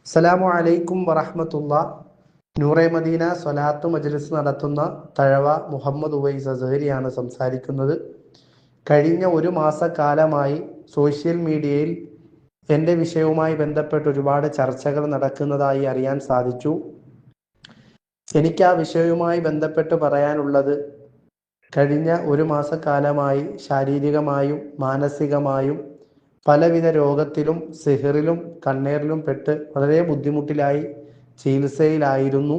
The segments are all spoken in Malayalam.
അസ്സലാമു അലൈക്കും വറഹ്മത്തുള്ള. നൂറെ മദീന സ്വലാത്ത് മജ്ലിസ് നടത്തുന്ന തഴവ മുഹമ്മദ് ഉവൈസ് അസ്ഹരിയാണ് സംസാരിക്കുന്നത്. കഴിഞ്ഞ ഒരു മാസക്കാലമായി സോഷ്യൽ മീഡിയയിൽ എൻ്റെ വിഷയവുമായി ബന്ധപ്പെട്ട് ഒരുപാട് ചർച്ചകൾ നടക്കുന്നതായി അറിയാൻ സാധിച്ചു. എനിക്ക് ആ വിഷയവുമായി ബന്ധപ്പെട്ട് പറയാനുള്ളത്, കഴിഞ്ഞ ഒരു മാസക്കാലമായി ശാരീരികമായും മാനസികമായും പലവിധ രോഗത്തിലും സിഹറിലും കണ്ണേറിലും പെട്ട് വളരെ ബുദ്ധിമുട്ടിലായി ചികിത്സയിലായിരുന്നു.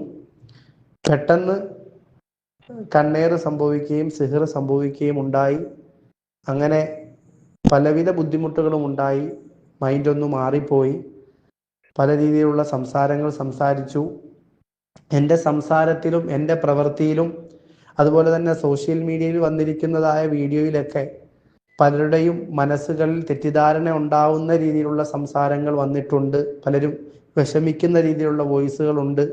പെട്ടെന്ന് കണ്ണേറ് സംഭവിക്കുകയും സിഹർ സംഭവിക്കുകയും ഉണ്ടായി. അങ്ങനെ പലവിധ ബുദ്ധിമുട്ടുകളും ഉണ്ടായി. മൈൻഡൊന്ന് മാറിപ്പോയി. പല രീതിയിലുള്ള സംസാരങ്ങൾ സംസാരിച്ചു. എൻ്റെ സംസാരത്തിലും എൻ്റെ പ്രവൃത്തിയിലും അതുപോലെ തന്നെ സോഷ്യൽ മീഡിയയിൽ വന്നിരിക്കുന്നതായ വീഡിയോയിലൊക്കെ പലരുടെയും മനസ്സുകളിൽ തെറ്റിദ്ധാരണ ഉണ്ടാവുന്ന രീതിയിലുള്ള സംസാരങ്ങൾ വന്നിട്ടുണ്ട്. പലരും വിഷമിക്കുന്ന രീതിയിലുള്ള വോയിസുകളുണ്ട്.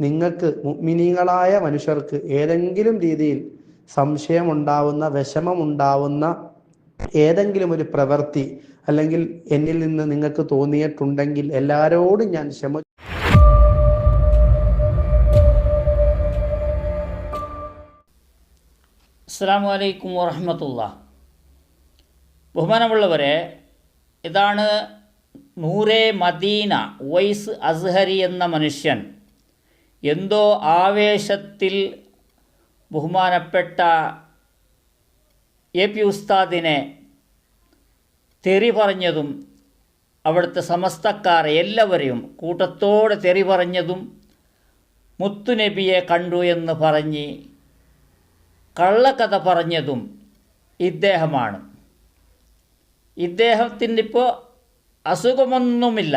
നിങ്ങൾക്ക് മുഅ്മിനീങ്ങളായ മനുഷ്യർക്ക് ഏതെങ്കിലും രീതിയിൽ സംശയമുണ്ടാവുന്ന, വിഷമമുണ്ടാവുന്ന ഏതെങ്കിലും ഒരു പ്രവൃത്തി അല്ലെങ്കിൽ എന്നിൽ നിന്ന് നിങ്ങൾക്ക് തോന്നിയിട്ടുണ്ടെങ്കിൽ എല്ലാവരോടും ഞാൻ അസ്സലാമു അലൈക്കും വറഹ്മത്തുള്ളാഹി. ബഹുമാനമുള്ളവരെ, ഇതാണ് നൂറെ മദീന ഉവൈസ് അസ്ഹരി എന്ന മനുഷ്യൻ എന്തോ ആവേശത്തിൽ ബഹുമാനപ്പെട്ട എ.പി. ഉസ്താദിനെ തെറി പറഞ്ഞതും അവിടുത്തെ സമസ്തക്കാരെ എല്ലാവരെയും കൂട്ടത്തോടെ തെറി പറഞ്ഞതും മുത്തുനബിയെ കണ്ടു എന്ന് പറഞ്ഞ് കള്ളക്കഥ പറഞ്ഞതും ഇദ്ദേഹമാണ്. ഇദ്ദേഹത്തിൻ്റെ ഇപ്പോൾ അസുഖമൊന്നുമില്ല.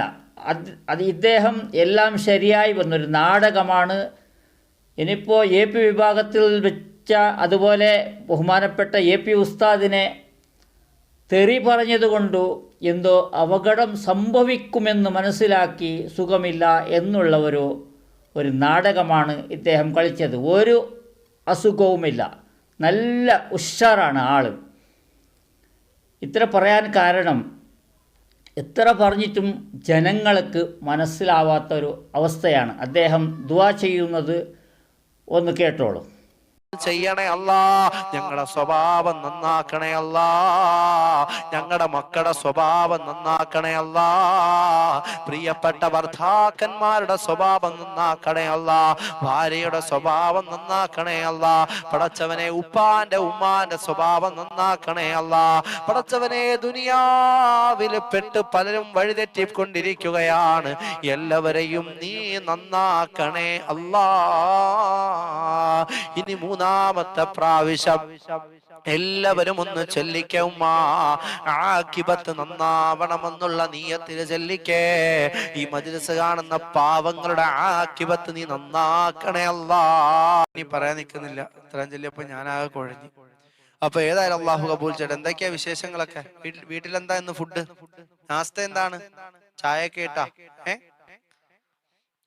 ഇദ്ദേഹം എല്ലാം ശരിയായി വന്നൊരു നാടകമാണ്. ഇനിയിപ്പോൾ എ.പി. വിഭാഗത്തിൽ വെച്ച അതുപോലെ ബഹുമാനപ്പെട്ട എ.പി. ഉസ്താദിനെ തെറി പറഞ്ഞതുകൊണ്ടു എന്തോ അപകടം സംഭവിക്കുമെന്ന് മനസ്സിലാക്കി സുഖമില്ല എന്നുള്ള ഒരു നാടകമാണ് ഇദ്ദേഹം കളിച്ചത്. ഒരു അസുഖവുമില്ല, നല്ല ഉഷാറാണ് ആൾ. ഇത്ര പറയാൻ കാരണം, എത്ര പറഞ്ഞിട്ടും ജനങ്ങൾക്ക് മനസ്സിലാവാത്തൊരു അവസ്ഥയാണ്. അദ്ദേഹം ദുആ ചെയ്യുന്നത് ഒന്ന് കേട്ടോളൂ. ചെയ്യണേ അല്ലാ, ഞങ്ങളുടെ സ്വഭാവം നന്നാക്കണേ അല്ലാ, ഞങ്ങളുടെ മക്കളുടെ സ്വഭാവം നന്നാക്കണേ അല്ലാ, പ്രിയപ്പെട്ട ഭർത്താക്കന്മാരുടെ സ്വഭാവം നന്നാക്കണേ അല്ലാ, ഭാര്യയുടെ സ്വഭാവം നന്നാക്കണേ അല്ലാ, പടച്ചവനെ ഉപ്പാന്റെ ഉമ്മാന്റെ സ്വഭാവം നന്നാക്കണേ അല്ലാ, പടച്ചവനെ ദുനിയാവിൽ പെട്ട് പലരും വഴിതെറ്റിക്കൊണ്ടിരിക്കുകയാണ്. എല്ലാവരെയും നീ നന്നാക്കണേ അല്ലാ. ഇനി മൂന്നാമത്തെ പ്രാവശ്യം എല്ലാവരും ഒന്ന് ചൊല്ലിക്കേ, ഉമ്മാ ആഖിബത്ത് നന്നാവണമെന്നുള്ള നീയത്തിൽ ചൊല്ലിക്കേ. ഈ മജ്ലിസ് കാണുന്ന പാവങ്ങളുടെ ആഖിബത്ത് നീ നന്നാക്കണേ അല്ലാ. നീ പറയാൻ നിൽക്കുന്നില്ല, ഇത്രയും ചൊല്ലിയപ്പോ ഞാനാകെ കുഴഞ്ഞു. അപ്പൊ ഏതായാലും അള്ളാഹു കബൂൽ ചെയ്യട്ടെ. എന്തൊക്കെയാ വിശേഷങ്ങളൊക്കെ? വീട്ടിലെന്താ ഇന്ന് ഫുഡ്? നാസ്ത എന്താണ്? ചായയൊക്കെ ഇട്ടാ?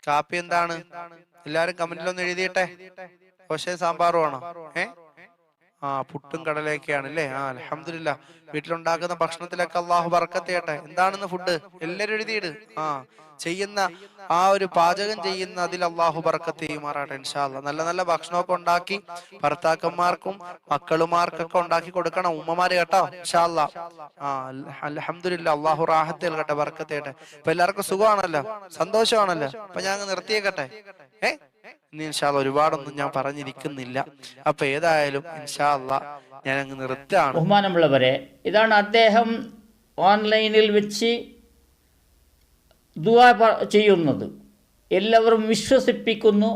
കാപ്പി എന്താണ്? എല്ലാരും കമന്റിലൊന്ന് എഴുതിയിട്ടെ. ദോശ സാമ്പാറും ആണോ? പുട്ടും കടലയൊക്കെയാണ് അല്ലേ? അൽഹംദുലില്ലാ. വീട്ടിലുണ്ടാക്കുന്ന ഭക്ഷണത്തിലൊക്കെ അള്ളാഹു ബർക്കത്ത് ചെയ്യട്ടെ. എന്താണെന്ന് ഫുഡ്? എല്ലാരും എഴുതിയിട്. ചെയ്യുന്ന ആ ഒരു പാചകം ചെയ്യുന്ന അതിൽ അള്ളാഹു ബർക്കത്ത് ചെയ്യുമാറാട്ടെ ഇൻഷാ അല്ലാഹ്. നല്ല നല്ല ഭക്ഷണമൊക്കെ ഉണ്ടാക്കി ഭർത്താക്കന്മാർക്കും മക്കളുമാർക്കൊക്കെ ഉണ്ടാക്കി കൊടുക്കണം ഉമ്മമാര്, കേട്ടോ ഇൻഷാ അല്ലാഹ്. അൽഹംദുലില്ലാ. അള്ളാഹു റാഹത്ത് നൽകട്ടെ, ബർക്കത്ത് ചെയ്യട്ടെ. ഇപ്പൊ എല്ലാവർക്കും സുഖമാണല്ലോ, സന്തോഷമാണല്ലോ. അപ്പൊ ഞാൻ നിർത്തിയേക്കട്ടെ. ഇൻഷാ അല്ലാഹ് ഒരുപാടൊന്നും ഞാൻ പറഞ്ഞിരിക്കുന്നില്ല. അപ്പൊ ഏതായാലും ഇൻഷാ അല്ലാഹ് ഞാൻ അങ്ങ് നിർത്താണ്. ബഹുമാനമുള്ളവരെ, ഇതാണ് അദ്ദേഹം ഓൺലൈനിൽ വെച്ച് ദുആ ചെയ്യുന്നത്. എല്ലാവരും വിശ്വസിക്കുന്നു.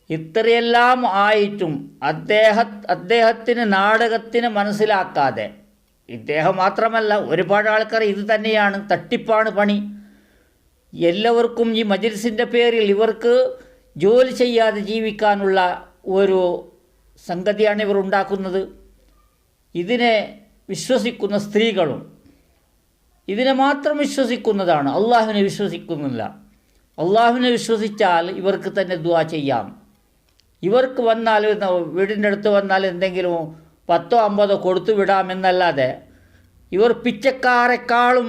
ഇത്രയെല്ലാം ആയിട്ടും അദ്ദേഹത്തിന് നാടകത്തിന് മനസ്സിലാക്കാതെ, ഇദ്ദേഹം മാത്രമല്ല ഒരുപാട് ആൾക്കാർ ഇത് തന്നെയാണ്, തട്ടിപ്പാണ് പണി. എല്ലാവർക്കും ഈ മജ്ലിസിൻ്റെ പേരിൽ ഇവർക്ക് ജോലി ചെയ്യാതെ ജീവിക്കാനുള്ള ഒരു സംഗതിയാണ് ഇവർ ഉണ്ടാക്കുന്നത്. ഇതിനെ വിശ്വസിക്കുന്ന സ്ത്രീകളും ഇതിനെ മാത്രം വിശ്വസിക്കുന്നതാണ്, അള്ളാഹുവിനെ വിശ്വസിക്കുന്നില്ല. അള്ളാഹുവിനെ വിശ്വസിച്ചാൽ ഇവർക്ക് തന്നെ ദുആ ചെയ്യാം. ഇവർക്ക് വന്നാൽ, വീടിൻ്റെ അടുത്ത് വന്നാൽ എന്തെങ്കിലും 10-50 കൊടുത്തു വിടാമെന്നല്ലാതെ ഇവർ പിച്ചക്കാരെക്കാളും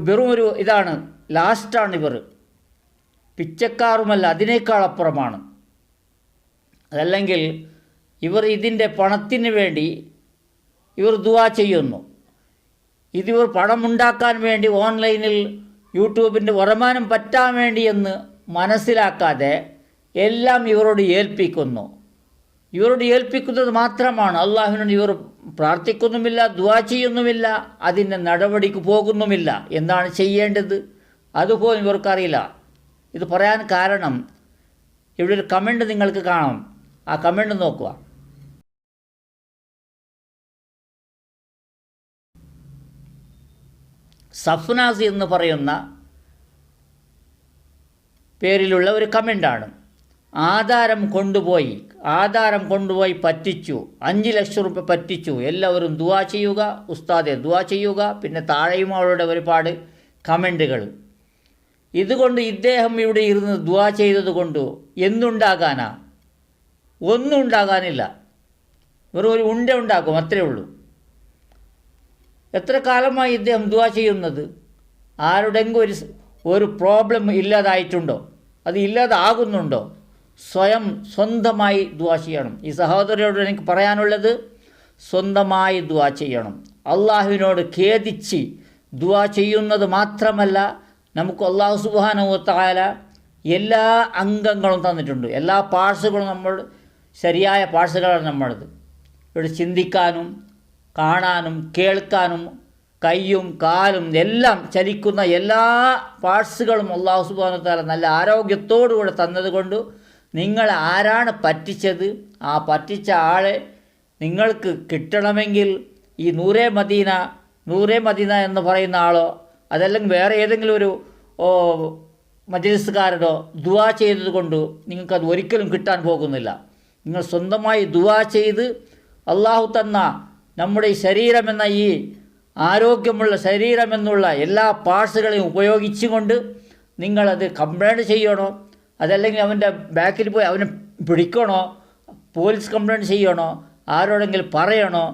വെറും ഒരു ഇതാണ്, ലാസ്റ്റാണ് ഇവർ, പിച്ചക്കാറുമല്ല, അതിനേക്കാൾ അപ്പുറമാണ്. അതല്ലെങ്കിൽ ഇവർ ഇതിൻ്റെ പണത്തിന് വേണ്ടി ഇവർ ദുആ ചെയ്യുന്നു. ഇതിവർ പണമുണ്ടാക്കാൻ വേണ്ടി ഓൺലൈനിൽ യൂട്യൂബിൻ്റെ വരുമാനം പറ്റാൻ വേണ്ടി എന്ന് മനസ്സിലാക്കാതെ എല്ലാം ഇവരോട് ഏൽപ്പിക്കുന്നു. ഇവരോട് ഏൽപ്പിക്കുന്നത് മാത്രമാണ്. അള്ളാഹുവിനോട് ഇവർ പ്രാർത്ഥിക്കുന്നുമില്ല, ദുആ ചെയ്യുന്നുമില്ല, അതിൻ്റെ നടപടിക്ക് പോകുന്നുമില്ല. എന്താണ് ചെയ്യേണ്ടത് അതുപോലും ഇവർക്കറിയില്ല. ഇത് പറയാൻ കാരണം ഇവിടെ ഒരു കമൻറ്റ് നിങ്ങൾക്ക് കാണാം. ആ കമൻറ്റ് നോക്കുക. സഫ്നാസ് എന്ന് പറയുന്ന പേരിലുള്ള ഒരു കമൻ്റാണ്. ആധാരം കൊണ്ടുപോയി പറ്റിച്ചു, 5 ലക്ഷം രൂപ പറ്റിച്ചു, എല്ലാവരും ദുആ ചെയ്യുക, ഉസ്താദെ ദുആ ചെയ്യുക. പിന്നെ താഴെയും അവളുടെ ഒരുപാട് കമൻറ്റുകൾ. ഇതുകൊണ്ട് ഇദ്ദേഹം ഇവിടെ ഇരുന്ന് ദുആ ചെയ്തത് കൊണ്ട് എന്തുണ്ടാകാനാ? ഒന്നും ഉണ്ടാകാനില്ല. വെറും ഒരു ഉണ്ട ഉണ്ടാക്കും, അത്രയേ ഉള്ളൂ. എത്ര കാലമായി ഇദ്ദേഹം ദുആ ചെയ്യുന്നത്? ആരുടെങ്കിലും ഒരു പ്രോബ്ലം ഇല്ലാതായിട്ടുണ്ടോ? അത് ഇല്ലാതാകുന്നുണ്ടോ? സ്വന്തമായി ദുആ ചെയ്യണം. ഈ സഹോദരിയോട് എനിക്ക് പറയാനുള്ളത്, സ്വന്തമായി ദുആ ചെയ്യണം. അള്ളാഹുവിനോട് ഖേദിച്ച് ദുആ ചെയ്യുന്നത് മാത്രമല്ല, നമുക്ക് അള്ളാഹു സുബ്ഹാനഹു വ തആല എല്ലാ അംഗങ്ങളും തന്നിട്ടുണ്ട്. എല്ലാ പാർട്സുകളും നമ്മൾ ശരിയായ പാർട്സുകളാണ് നമ്മളത്. ഇവിടെ ചിന്തിക്കാനും കാണാനും കേൾക്കാനും കൈയും കാലും എല്ലാം ചലിക്കുന്ന എല്ലാ പാർട്സുകളും അള്ളാഹു സുബ്ഹാനഹു വ തആല നല്ല ആരോഗ്യത്തോടുകൂടെ തന്നതുകൊണ്ട് നിങ്ങൾ ആരാണ് പറ്റിച്ചത്, ആ പറ്റിച്ച ആളെ നിങ്ങൾക്ക് കിട്ടണമെങ്കിൽ ഈ നൂറേ മദീന എന്ന് പറയുന്ന ആളോ അതല്ലെങ്കിൽ വേറെ ഏതെങ്കിലും ഒരു മജ്ലിസുകാരനോ ദുആ ചെയ്തത് കൊണ്ട് നിങ്ങൾക്കത് ഒരിക്കലും കിട്ടാൻ പോകുന്നില്ല. നിങ്ങൾ സ്വന്തമായി ദുആ ചെയ്ത് അള്ളാഹു തന്ന നമ്മുടെ ഈ ശരീരമെന്ന ഈ ആരോഗ്യമുള്ള ശരീരമെന്നുള്ള എല്ലാ പാർട്സുകളെയും ഉപയോഗിച്ചുകൊണ്ട് നിങ്ങളത് കംപ്ലൈൻറ്റ് ചെയ്യണോ, അതല്ലെങ്കിൽ അവൻ്റെ ബാക്കിൽ പോയി അവനെ പിടിക്കണോ, പോലീസ് കംപ്ലൈൻറ്റ് ചെയ്യണോ, ആരോടെങ്കിലും പറയണോ,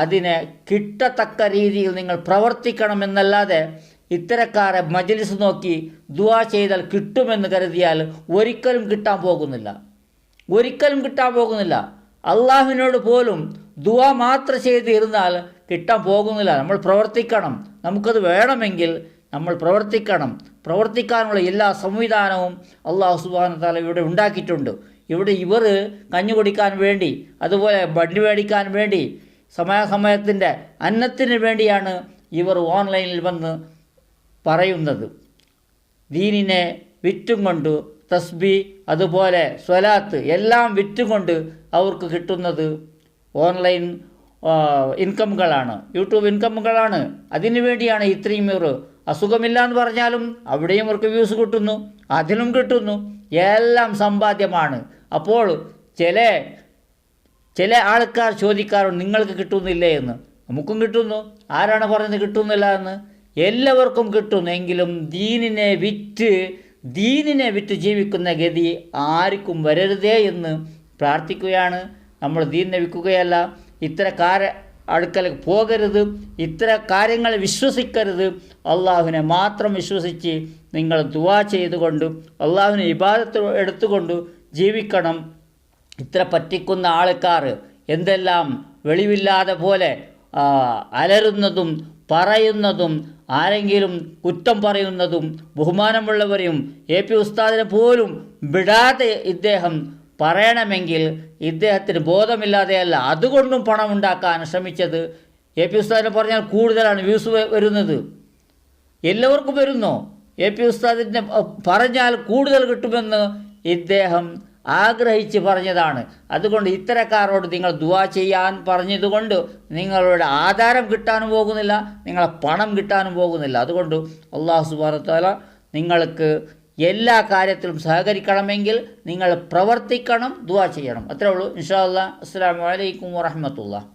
അതിനെ കിട്ടത്തക്ക രീതിയിൽ നിങ്ങൾ പ്രവർത്തിക്കണമെന്നല്ലാതെ ഇത്തരക്കാരെ മജ്ലിസ് നോക്കി ദുആ ചെയ്താൽ കിട്ടുമെന്ന് കരുതിയാൽ ഒരിക്കലും കിട്ടാൻ പോകുന്നില്ല. അള്ളാഹുവിനോട് പോലും ദുആ മാത്രം ചെയ്തിരുന്നാൽ കിട്ടാൻ പോകുന്നില്ല. നമ്മൾ പ്രവർത്തിക്കണം. നമുക്കത് വേണമെങ്കിൽ നമ്മൾ പ്രവർത്തിക്കാനുള്ള എല്ലാ സംവിധാനവും അള്ളാഹു സുബ്ഹാനഹു വ തആല ഇവിടെ ഉണ്ടാക്കിയിട്ടുണ്ട്. ഇവിടെ ഇവർ കഞ്ഞി കുടിക്കാൻ വേണ്ടി, അതുപോലെ വണ്ടി മേടിക്കാൻ വേണ്ടി, സമയത്തിൻ്റെ അന്നത്തിന് വേണ്ടിയാണ് ഇവർ ഓൺലൈനിൽ വന്ന് പറയുന്നത്. ദീനിനെ വിറ്റും കൊണ്ട് തസ്ബീ അതുപോലെ സ്വലാത്ത് എല്ലാം വിറ്റും കൊണ്ട് അവർക്ക് കിട്ടുന്നത് ഓൺലൈൻ ഇൻകമുകളാണ്, യൂട്യൂബ് ഇൻകമുകളാണ്. അതിനു വേണ്ടിയാണ് ഇത്രയും ഇവർ അസുഖമില്ല എന്ന് പറഞ്ഞാലും അവിടെയും അവർക്ക് വ്യൂസ് കിട്ടുന്നു, അതിനും കിട്ടുന്നു, എല്ലാം സമ്പാദ്യമാണ്. അപ്പോൾ ചില ആൾക്കാർ ചോദിക്കാറുണ്ട് നിങ്ങൾക്ക് കിട്ടുന്നില്ലേ എന്ന്. നമുക്കും കിട്ടുന്നു. ആരാണ് പറഞ്ഞത് കിട്ടുന്നില്ല എന്ന്? എല്ലാവർക്കും കിട്ടുന്നു. എങ്കിലും ദീനിനെ വിറ്റ് ജീവിക്കുന്ന ഗതി ആർക്കും വരരുതേ എന്ന് പ്രാർത്ഥിക്കുകയാണ്. നമ്മൾ ദീനിനെ വിൽക്കുകയല്ല, അടുക്കൽ പോകരുത്, ഇത്തര കാര്യങ്ങൾ വിശ്വസിക്കരുത്. അള്ളാഹുവിനെ മാത്രം വിശ്വസിച്ച് നിങ്ങൾ ദുആ ചെയ്തുകൊണ്ട് അള്ളാഹുവിനെ ഇബാദത്ത് എടുത്തുകൊണ്ട് ജീവിക്കണം. ഇത്ര പറ്റിക്കുന്ന ആൾക്കാർ എന്തെല്ലാം വെളിവില്ലാതെ പോലെ അലറുന്നതും പറയുന്നതും ആരെങ്കിലും കുറ്റം പറയുന്നതും ബഹുമാനമുള്ളവരെയും AP ഉസ്താദിനെ പോലും വിടാതെ ഇദ്ദേഹം പറയണമെങ്കിൽ ഇദ്ദേഹത്തിന് ബോധമില്ലാതെയല്ല, അതുകൊണ്ടും പണം ഉണ്ടാക്കാൻ ശ്രമിച്ചത്. AP ഉസ്താദിനെ പറഞ്ഞാൽ കൂടുതലാണ് വ്യൂസ് വരുന്നത്. എല്ലാവർക്കും വരുന്നു. AP ഉസ്താദിനെ പറഞ്ഞാൽ കൂടുതൽ കിട്ടുമെന്ന് ഇദ്ദേഹം ആഗ്രഹിച്ച് പറഞ്ഞതാണ്. അതുകൊണ്ട് ഇത്തരക്കാരോട് നിങ്ങൾ ദുആ ചെയ്യാൻ പറഞ്ഞതുകൊണ്ട് നിങ്ങളുടെ ആധാരം കിട്ടാനും പോകുന്നില്ല, നിങ്ങളെ പണം കിട്ടാനും പോകുന്നില്ല. അതുകൊണ്ട് അല്ലാഹു സുബ്ഹാനഹു വ തആല നിങ്ങൾക്ക് എല്ലാ കാര്യത്തിലും സഹകരിക്കണമെങ്കിൽ നിങ്ങൾ പ്രവർത്തിക്കണം, ദുആ ചെയ്യണം. അത്രേ ഉള്ളൂ. ഇൻഷാ അല്ലാഹ്. അസ്സലാമു അലൈക്കും വറഹ്മത്തുള്ളാഹി.